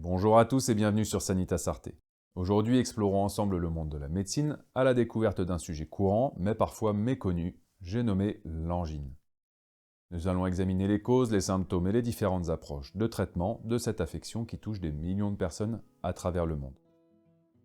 Bonjour à tous et bienvenue sur Sanitas Arte. Aujourd'hui, explorons ensemble le monde de la médecine à la découverte d'un sujet courant, mais parfois méconnu, j'ai nommé l'angine. Nous allons examiner les causes, les symptômes et les différentes approches de traitement de cette affection qui touche des millions de personnes à travers le monde.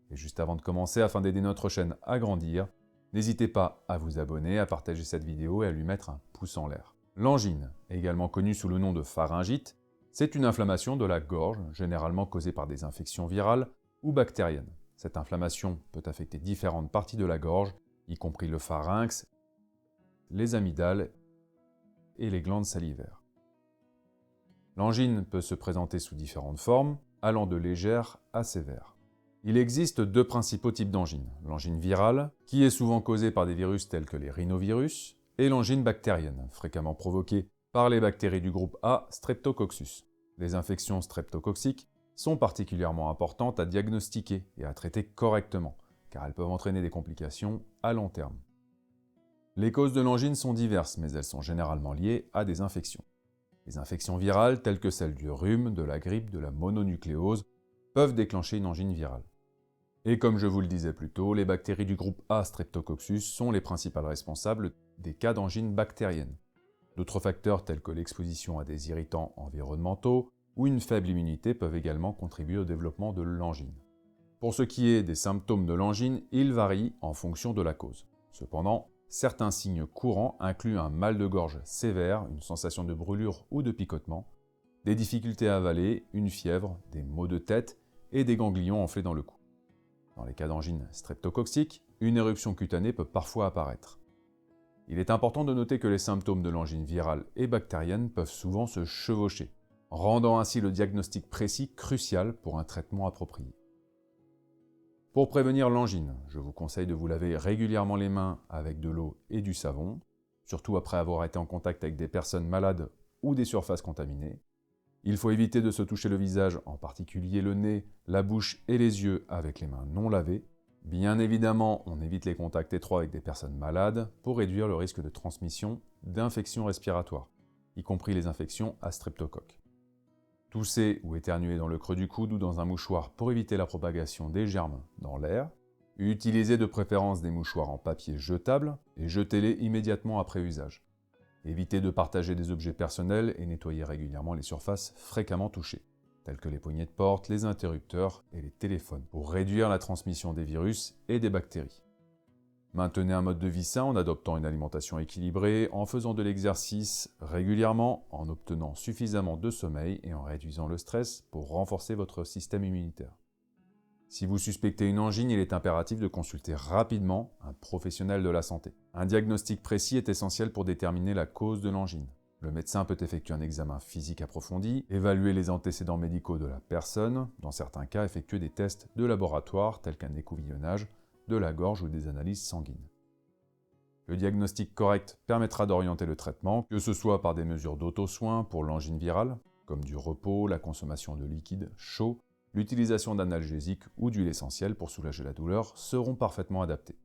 Et juste avant de commencer, afin d'aider notre chaîne à grandir, n'hésitez pas à vous abonner, à partager cette vidéo et à lui mettre un pouce en l'air. L'angine, également connue sous le nom de pharyngite, c'est une inflammation de la gorge, généralement causée par des infections virales ou bactériennes. Cette inflammation peut affecter différentes parties de la gorge, y compris le pharynx, les amygdales et les glandes salivaires. L'angine peut se présenter sous différentes formes, allant de légère à sévère. Il existe deux principaux types d'angine, l'angine virale, qui est souvent causée par des virus tels que les rhinovirus, et l'angine bactérienne, fréquemment provoquée par les bactéries du groupe A, Streptococcus. Les infections streptococciques sont particulièrement importantes à diagnostiquer et à traiter correctement, car elles peuvent entraîner des complications à long terme. Les causes de l'angine sont diverses, mais elles sont généralement liées à des infections. Les infections virales, telles que celles du rhume, de la grippe, de la mononucléose, peuvent déclencher une angine virale. Et comme je vous le disais plus tôt, les bactéries du groupe A, Streptococcus, sont les principales responsables des cas d'angine bactérienne. D'autres facteurs tels que l'exposition à des irritants environnementaux ou une faible immunité peuvent également contribuer au développement de l'angine. Pour ce qui est des symptômes de l'angine, ils varient en fonction de la cause. Cependant, certains signes courants incluent un mal de gorge sévère, une sensation de brûlure ou de picotement, des difficultés à avaler, une fièvre, des maux de tête et des ganglions enflés dans le cou. Dans les cas d'angine streptococcique, une éruption cutanée peut parfois apparaître. Il est important de noter que les symptômes de l'angine virale et bactérienne peuvent souvent se chevaucher, rendant ainsi le diagnostic précis crucial pour un traitement approprié. Pour prévenir l'angine, je vous conseille de vous laver régulièrement les mains avec de l'eau et du savon, surtout après avoir été en contact avec des personnes malades ou des surfaces contaminées. Il faut éviter de se toucher le visage, en particulier le nez, la bouche et les yeux avec les mains non lavées. Bien évidemment, on évite les contacts étroits avec des personnes malades pour réduire le risque de transmission d'infections respiratoires, y compris les infections à streptocoque. Tousser ou éternuer dans le creux du coude ou dans un mouchoir pour éviter la propagation des germes dans l'air. Utilisez de préférence des mouchoirs en papier jetable et jetez-les immédiatement après usage. Évitez de partager des objets personnels et nettoyez régulièrement les surfaces fréquemment touchées, telles que les poignées de porte, les interrupteurs et les téléphones, pour réduire la transmission des virus et des bactéries. Maintenez un mode de vie sain en adoptant une alimentation équilibrée, en faisant de l'exercice régulièrement, en obtenant suffisamment de sommeil et en réduisant le stress pour renforcer votre système immunitaire. Si vous suspectez une angine, il est impératif de consulter rapidement un professionnel de la santé. Un diagnostic précis est essentiel pour déterminer la cause de l'angine. Le médecin peut effectuer un examen physique approfondi, évaluer les antécédents médicaux de la personne, dans certains cas effectuer des tests de laboratoire tels qu'un écouvillonnage de la gorge ou des analyses sanguines. Le diagnostic correct permettra d'orienter le traitement, que ce soit par des mesures d'auto-soin pour l'angine virale, comme du repos, la consommation de liquides chauds, l'utilisation d'analgésiques ou d'huile essentielle pour soulager la douleur seront parfaitement adaptés.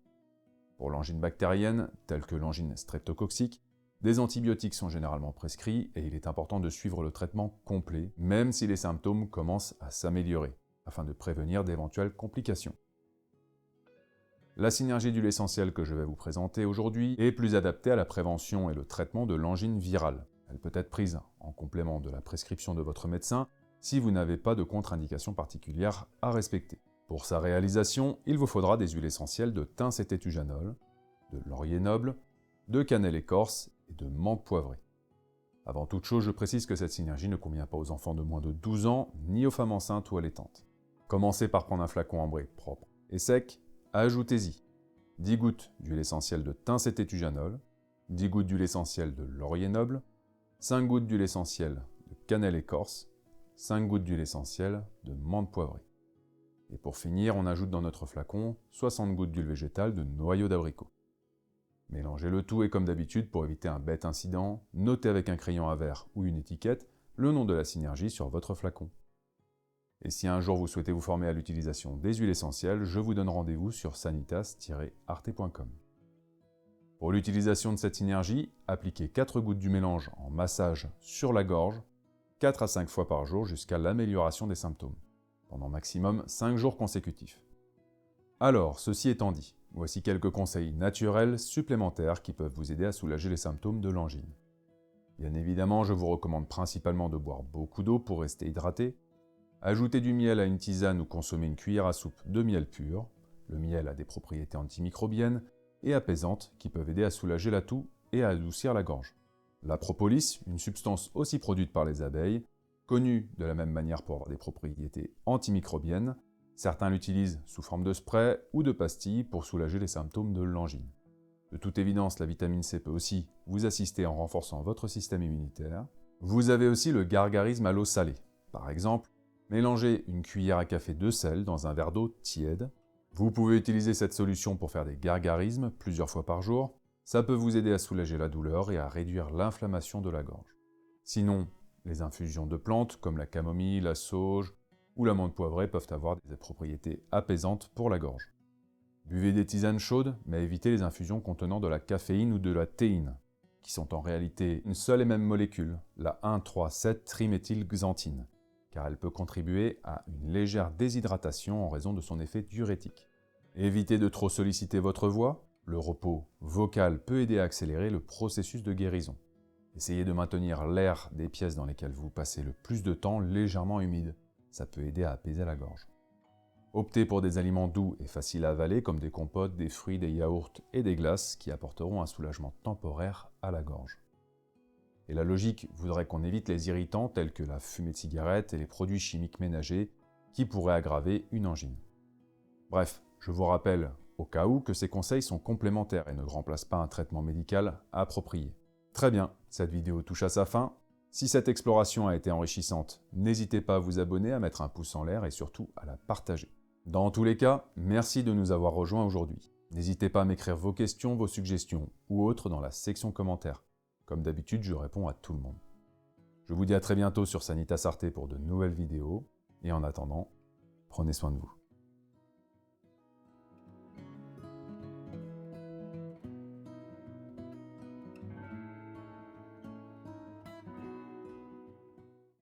Pour l'angine bactérienne, telle que l'angine streptococcique, des antibiotiques sont généralement prescrits et il est important de suivre le traitement complet, même si les symptômes commencent à s'améliorer, afin de prévenir d'éventuelles complications. La synergie d'huile essentielle que je vais vous présenter aujourd'hui est plus adaptée à la prévention et le traitement de l'angine virale. Elle peut être prise en complément de la prescription de votre médecin si vous n'avez pas de contre-indication particulière à respecter. Pour sa réalisation, il vous faudra des huiles essentielles de thym cététujanol, de laurier noble, de cannelle écorce et de menthe poivrée. Avant toute chose, je précise que cette synergie ne convient pas aux enfants de moins de 12 ans, ni aux femmes enceintes ou allaitantes. Commencez par prendre un flacon ambré propre et sec, ajoutez-y 10 gouttes d'huile essentielle de thym cététujanol, 10 gouttes d'huile essentielle de laurier noble, 5 gouttes d'huile essentielle de cannelle écorce, 5 gouttes d'huile essentielle de menthe poivrée. Et pour finir, on ajoute dans notre flacon 60 gouttes d'huile végétale de noyau d'abricot. Mélangez le tout et comme d'habitude, pour éviter un bête incident, notez avec un crayon à verre ou une étiquette le nom de la synergie sur votre flacon. Et si un jour vous souhaitez vous former à l'utilisation des huiles essentielles, je vous donne rendez-vous sur sanitas-arte.com. Pour l'utilisation de cette synergie, appliquez 4 gouttes du mélange en massage sur la gorge, 4 à 5 fois par jour jusqu'à l'amélioration des symptômes. pendant maximum 5 jours consécutifs. Alors, ceci étant dit, voici quelques conseils naturels supplémentaires qui peuvent vous aider à soulager les symptômes de l'angine. Bien évidemment, je vous recommande principalement de boire beaucoup d'eau pour rester hydraté, ajouter du miel à une tisane ou consommer une cuillère à soupe de miel pur. Le miel a des propriétés antimicrobiennes et apaisantes qui peuvent aider à soulager la toux et à adoucir la gorge. La propolis, une substance aussi produite par les abeilles, connue de la même manière pour avoir des propriétés antimicrobiennes, certains l'utilisent sous forme de spray ou de pastilles pour soulager les symptômes de l'angine. De toute évidence, la vitamine C peut aussi vous assister en renforçant votre système immunitaire. Vous avez aussi le gargarisme à l'eau salée. Par exemple, mélangez une cuillère à café de sel dans un verre d'eau tiède. Vous pouvez utiliser cette solution pour faire des gargarismes plusieurs fois par jour. Ça peut vous aider à soulager la douleur et à réduire l'inflammation de la gorge. Sinon, les infusions de plantes comme la camomille, la sauge ou la menthe poivrée peuvent avoir des propriétés apaisantes pour la gorge. Buvez des tisanes chaudes, mais évitez les infusions contenant de la caféine ou de la théine, qui sont en réalité une seule et même molécule, la 1,3,7-triméthylxanthine, car elle peut contribuer à une légère déshydratation en raison de son effet diurétique. Évitez de trop solliciter votre voix, le repos vocal peut aider à accélérer le processus de guérison. Essayez de maintenir l'air des pièces dans lesquelles vous passez le plus de temps légèrement humide, ça peut aider à apaiser la gorge. Optez pour des aliments doux et faciles à avaler comme des compotes, des fruits, des yaourts et des glaces qui apporteront un soulagement temporaire à la gorge. Et la logique voudrait qu'on évite les irritants tels que la fumée de cigarette et les produits chimiques ménagers qui pourraient aggraver une angine. Bref, je vous rappelle au cas où que ces conseils sont complémentaires et ne remplacent pas un traitement médical approprié. Très bien, cette vidéo touche à sa fin. Si cette exploration a été enrichissante, n'hésitez pas à vous abonner, à mettre un pouce en l'air et surtout à la partager. Dans tous les cas, merci de nous avoir rejoints aujourd'hui. N'hésitez pas à m'écrire vos questions, vos suggestions ou autres dans la section commentaires. Comme d'habitude, je réponds à tout le monde. Je vous dis à très bientôt sur Sanitas Arte pour de nouvelles vidéos. Et en attendant, prenez soin de vous.